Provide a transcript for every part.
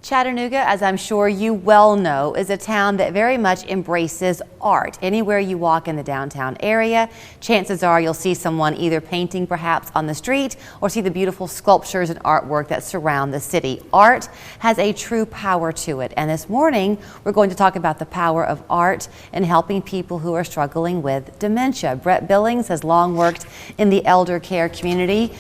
Chattanooga, as I'm sure you well know, is a town that very much embraces art. Anywhere you walk in the downtown area, chances are you'll see someone either painting perhaps on the street or see the beautiful sculptures and artwork that surround the city. Art has a true power to it, and this morning we're going to talk about the power of art in helping people who are struggling with dementia. Brett Billings has long worked in the elder care community.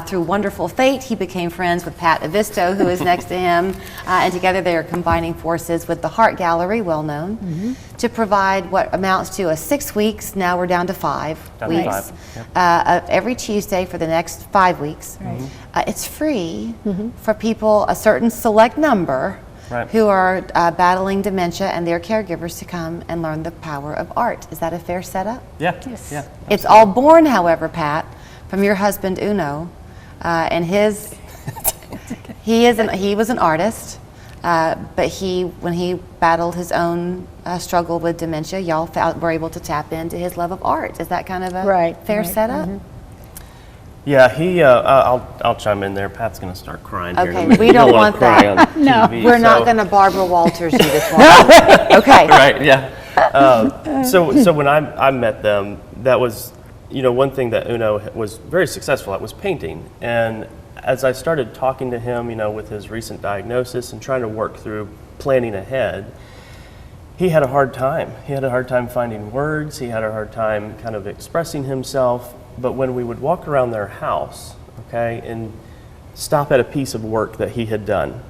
Through wonderful fate, he became friends with Pat Avisto, who is next to him. And together they are combining forces with the Heart Gallery, well known, to provide what amounts to 6 weeks. Now we're down to 5 weeks. Of every Tuesday for the next 5 weeks. It's free for people, a certain select number, who are battling dementia, and their caregivers to come and learn the power of art. Is that a fair setup? Yeah. Yes. Yeah. It's all born, however, Pat, from your husband Uno, and his. He was an artist. But when he battled his own struggle with dementia, y'all were able to tap into his love of art. Is that kind of a fair setup? Yeah, I'll chime in there. Pat's going to start crying here. Okay, we don't want that. No, we're not going to Barbara Walters you this morning. Okay. Right. Yeah. So when I met them, that was, one thing that Uno was very successful at was painting. And as I started talking to him, with his recent diagnosis and trying to work through planning ahead, he had a hard time. He had a hard time finding words. He had a hard time kind of expressing himself. But when we would walk around their house, and stop at a piece of work that he had done,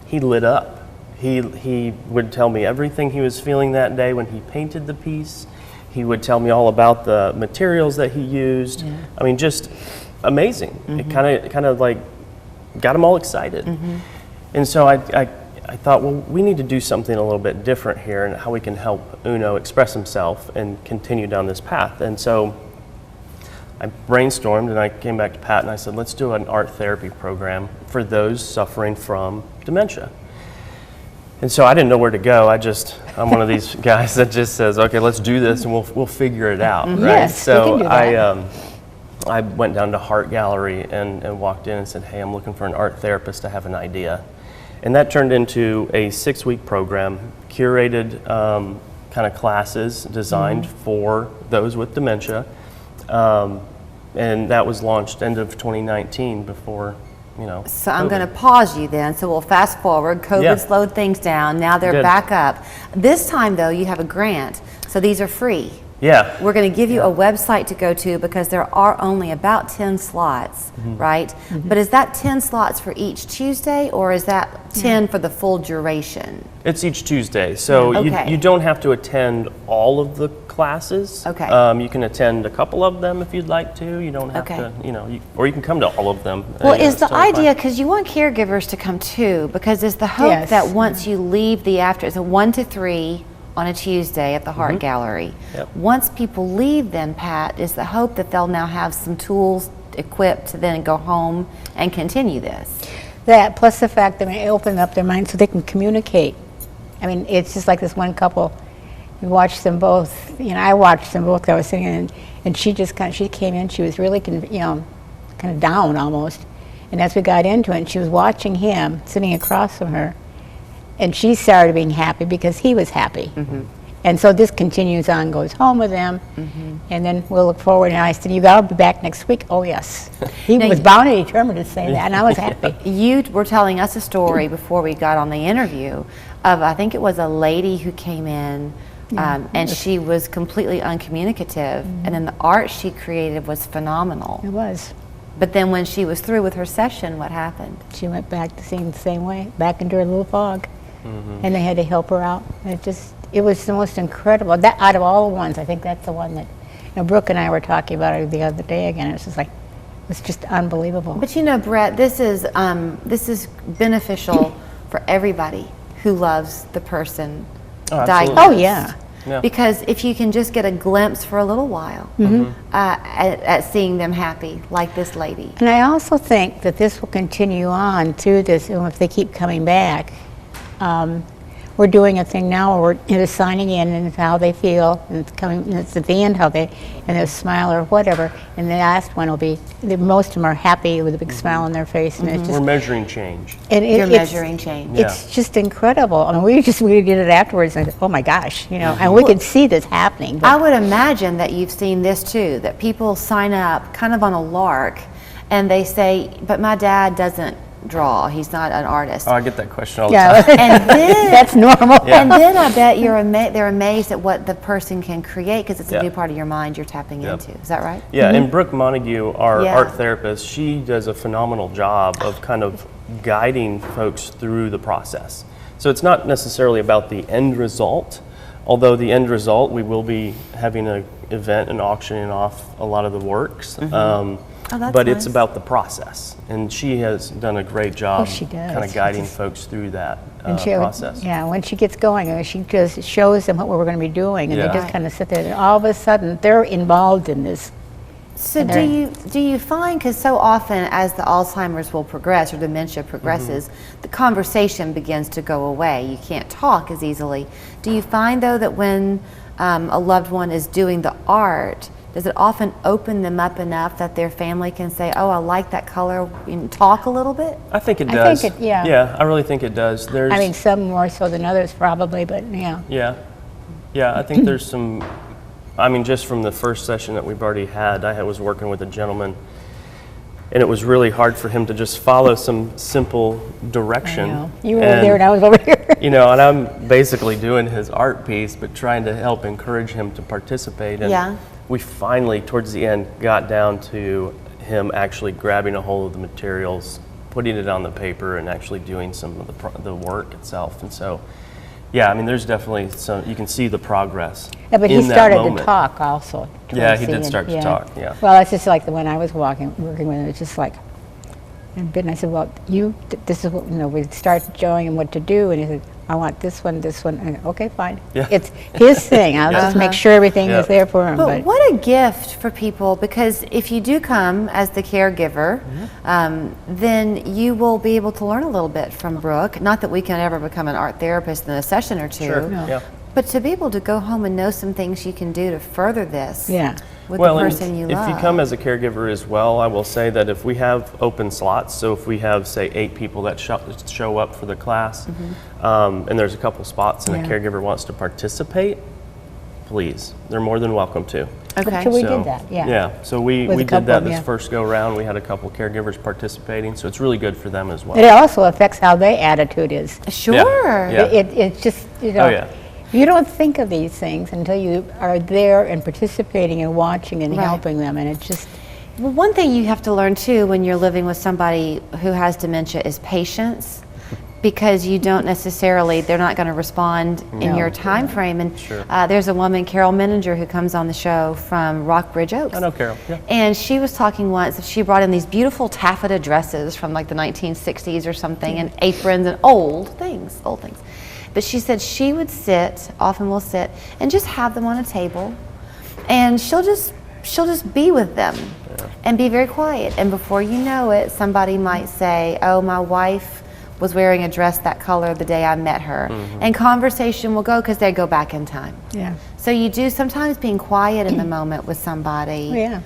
he lit up. He would tell me everything he was feeling that day when he painted the piece. He would tell me all about the materials that he used. Yeah. I mean, just amazing. It kind of like got him all excited. And so I thought, well, we need to do something a little bit different here and how we can help Uno express himself and continue down this path. And so I brainstormed and I came back to Pat and I said, let's do an art therapy program for those suffering from dementia. And so I didn't know where to go. I'm one of these guys that just says, okay, let's do this and we'll figure it out, right? Yes, so we can do that. I went down to Heart Gallery and walked in and said, hey, I'm looking for an art therapist to have an idea. And that turned into a 6-week program, curated kind of classes designed for those with dementia. And that was launched end of 2019 before, So I'm going to pause you then. So we'll fast forward. COVID slowed things down. Now they're back up. This time, though, you have a grant. So these are free. Yeah. We're going to give you a website to go to because there are only about 10 slots, right? But is that 10 slots for each Tuesday, or is that 10 for the full duration? It's each Tuesday. So you don't have to attend all of the classes. Okay. You can attend a couple of them if you'd like to. You don't have to, or you can come to all of them. Well, is the idea, because you want caregivers to come too, because is the hope that once you leave it's a 1 to 3 on a Tuesday at the Heart Gallery. Once people leave then, Pat, is the hope that they'll now have some tools equipped to then go home and continue this? That, plus the fact that they open up their minds so they can communicate. I mean, it's just like this one couple. You watch them both, I watched them both. I was sitting in, and she came in, she was really, kind of down almost. And as we got into it, she was watching him sitting across from her, and she started being happy because he was happy. And so this continues on, goes home with them, and then we'll look forward. And I said, you got to be back next week? Oh, yes. He was bound and determined to say that, and I was happy. You were telling us a story before we got on the interview of, I think it was a lady who came in, and she was completely uncommunicative, and then the art she created was phenomenal. It was. But then when she was through with her session, what happened? She went back to seeing the same way, back into her little fog. And they had to help her out. It was the most incredible. That out of all the ones, I think that's the one that, Brooke and I were talking about it the other day again. It was just like, it was just unbelievable. But Brett, this is beneficial for everybody who loves the person diagnosed. Oh, yeah. Because if you can just get a glimpse for a little while at seeing them happy, like this lady. And I also think that this will continue on through this, if they keep coming back. we're doing a thing now where we're signing in and how they feel, and it's at the end how they, and they'll smile or whatever, and the last one will be, most of them are happy with a big smile on their face, and it's just, We're measuring change. and You're it's, measuring change. it's just incredible. I mean, we did it afterwards, and oh my gosh, and we could see this happening. I would imagine that you've seen this too, that people sign up kind of on a lark and they say, but my dad doesn't draw, he's not an artist. Oh, I get that question all the Yeah, time. And then, that's normal. and then I bet they're amazed at what the person can create because it's a Yeah. new part of your mind you're tapping into. Is that right? Yeah, and Brooke Montague, our Yeah. art therapist, she does a phenomenal job of kind of guiding folks through the process. So it's not necessarily about the end result, although the end result, we will be having an event and auctioning off a lot of the works. Oh, that's but it's nice. about the process, and she has done a great job she does. kind of guiding folks through that And process. Yeah, when she gets going, she just shows them what we're going to be doing, and Yeah. they just kind of sit there, and all of a sudden, they're involved in this. So And do you find, because so often as the Alzheimer's will progress or dementia progresses, the conversation begins to go away. You can't talk as easily. Do you find though that when a loved one is doing the art, does it often open them up enough that their family can say, oh, I like that color, and talk a little bit? I think it I does. think it- yeah. Yeah, I really think it does. There's, I mean, some more so than others probably, but yeah. Yeah, I think there's some, I mean, just from the first session that we've already had, I was working with a gentleman, and it was really hard for him to just follow some simple direction. I know. You were over there and I was over here. You know, and I'm basically doing his art piece, but trying to help encourage him to participate. And Yeah. we finally, towards the end, got down to him actually grabbing a hold of the materials, putting it on the paper, and actually doing some of the work itself. And so, yeah, I mean, there's definitely some, you can see the progress. Yeah, but he in that started to moment. talk also. Yeah, towards he the did end, start to talk, yeah. Well, it's just like when I was working with him, it's just like, and I said, well, this is what, we start showing him what to do, and he said, I want this one, and okay, fine. Yeah. It's his thing. I'll just make sure everything is there for him. But what a gift for people, because if you do come as the caregiver, then you will be able to learn a little bit from Brooke. Not that we can ever become an art therapist in a session or two, Sure, yeah. but to be able to go home and know some things you can do to further this Yeah. with Well, the and person you if love. you come as a caregiver as well, I will say that if we have open slots, so if we have, say, 8 people that show up for the class, and there's a couple spots and Yeah. a caregiver wants to participate, please, they're more than welcome to. Okay. So we So, did that, yeah. Yeah, so we With a did couple that of them, this yeah. first go-round. We had a couple caregivers participating, so it's really good for them as well. It also affects how their attitude is. Sure. Yeah. It's just, Oh, yeah. you don't think of these things until you are there and participating and watching and Right. helping them, and it's just, Well, one thing you have to learn too when you're living with somebody who has dementia is patience, because you don't necessarily, they're not going to respond in No. your time frame. And Sure. there's a woman, Carol Menninger, who comes on the show from Rockbridge Oaks. I know Carol, yeah. And she was talking once, she brought in these beautiful taffeta dresses from like the 1960s or something, and aprons and old things. But she said she would often will sit, and just have them on a table, and she'll just be with them and be very quiet. And before you know it, somebody might say, oh, my wife was wearing a dress that color the day I met her. And conversation will go because they go back in time. yeah. So you do, sometimes being quiet in the moment with somebody Yeah,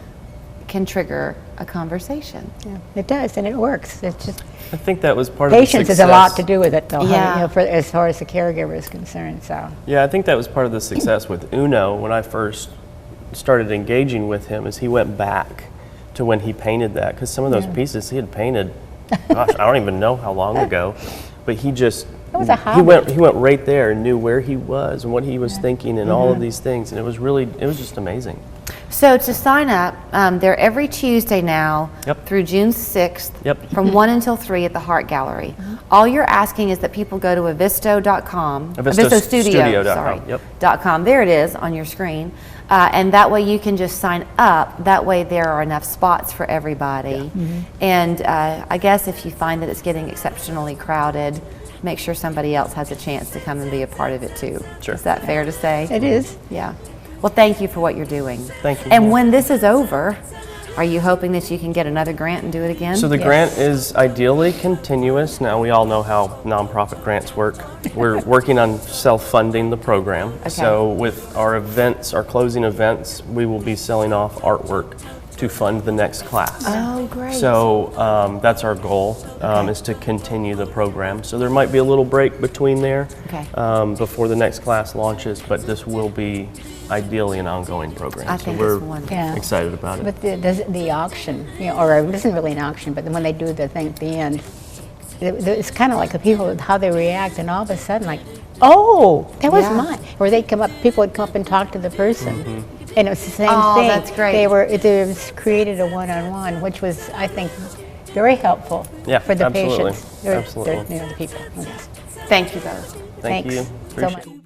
can trigger a conversation. yeah, it does, and it works. It's just, I think that was part of the patience success. is a lot to do with it, though, Yeah. as far as the caregiver is concerned, so. Yeah, I think that was part of the success with Uno when I first started engaging with him, is he went back to when he painted that, because some of those pieces he had painted, gosh, I don't even know how long ago, but he just, It was a he hobby. went right there and knew where he was and what he was thinking and all of these things, and it was just amazing. So to sign up, they're every Tuesday now Yep. through June 6th Yep. from 1 until 3 at the Hart Gallery. All you're asking is that people go to avisto.com, Avistostudio.com, sorry, yep. .com. There it is on your screen. And that way you can just sign up. That way there are enough spots for everybody. And I guess if you find that it's getting exceptionally crowded, make sure somebody else has a chance to come and be a part of it too. Sure. Is that fair to say? It is. Yeah. Well, thank you for what you're doing. Thank you. And when this is over, Are you hoping that you can get another grant and do it again? So the Yes. grant is ideally continuous. Now, we all know how nonprofit grants work. We're working on self-funding the program. Okay. So with our events, our closing events, we will be selling off artwork to fund the next class. Oh, great. So that's our goal, Okay. is to continue the program. So there might be a little break between there Okay. before the next class launches, but this will be ideally an ongoing program. I so think we're it's wonderful. Yeah. excited about it. But the auction, or it isn't really an auction, but when they do the thing at the end, it's kind of like the people, how they react, and all of a sudden, like, oh, that was Yeah. mine. Or people would come up and talk to the person. And it was the same Oh, thing. that's great. They created a one-on-one, which was, I think, very helpful Yeah, for the absolutely. patients. Absolutely. The people. Yes. Thank you both. Thank Thanks you. so Appreciate much. it.